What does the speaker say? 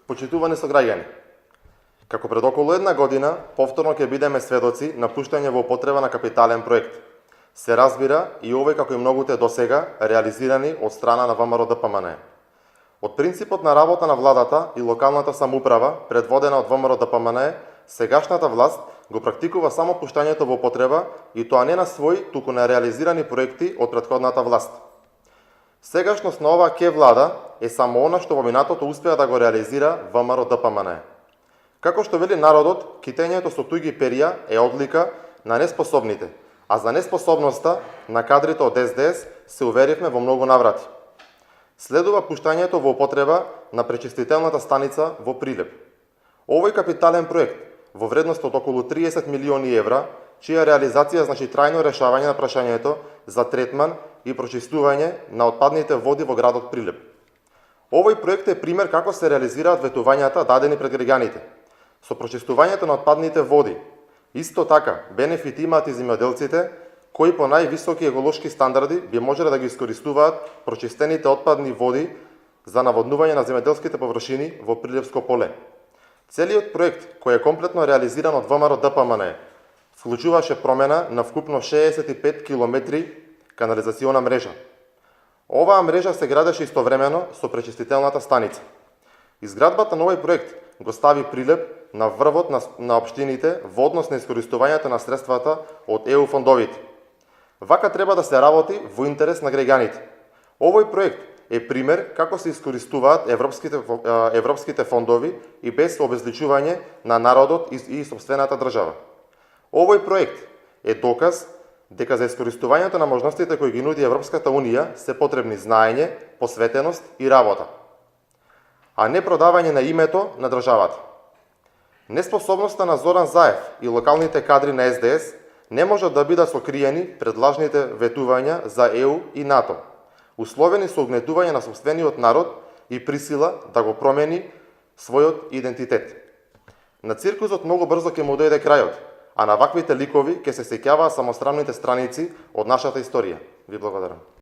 Почитувани сограѓани, како пред околу една година, повторно ќе бидеме сведоци на пуштање во употреба на капитален проект. Се разбира и овој како и многуте досега реализирани од страна на ВМРО-ДПМНЕ. Од принципот на работа на владата и локалната самоуправа, предводена од ВМРО-ДПМНЕ, сегашната власт го практикува само пуштањето во употреба и тоа не на свои, туку на реализирани проекти од претходната власт. Сегашност на оваа ке влада е само она што во минатото успеа да го реализира ВМРО-ДПМНЕ. Како што вели народот, китењето со туѓи перија е одлика на неспособните, а за неспособноста на кадрите од СДС се уверивме во многу наврати. Следува пуштањето во употреба на пречистителната станица во Прилеп. Овој капитален проект во вредност од околу 30 милиони евра, чија реализација значи трајно решавање на прашањето за третман и прочистување на отпадните води во градот Прилеп. Овој проект е пример како се реализираат ветувањата дадени пред граѓаните. Со прочистувањето на отпадните води, исто така бенефит имаат и земјоделците, кои по највисоки еколошки стандарди би можеле да ги искористуваат прочистените отпадни води за наводнување на земјоделските површини во Прилепско поле. Целиот проект, кој е комплетно реализиран од ВМРО-ДПМНЕ, вклучуваше промена на вкупно 65 километри канализациона мрежа. Оваа мрежа се градеше истовремено со пречистителната станица. Изградбата на овој проект го стави Прилеп на врвот на општините во однос на искористувањето на средствата од ЕУ фондовите. Вака треба да се работи во интерес на граѓаните. Овој проект е пример како се искористуваат европските фондови и без обезличување на народот и сопствената држава. Овој проект е доказ дека за искористувањето на можностите кои ги нуди Европската Унија се потребни знаење, посветеност и работа, а не продавање на името на државата. Неспособноста на Зоран Заев и локалните кадри на СДС не можат да бидат сокриени пред лажните ветувања за ЕУ и НАТО, условени со угнетување на сопствениот народ и присила да го промени својот идентитет. На циркузот многу брзо ќе му дојде крајот, а на ваквите ликови ќе се сеќаваа само срамните страници од нашата историја. Ви благодарам.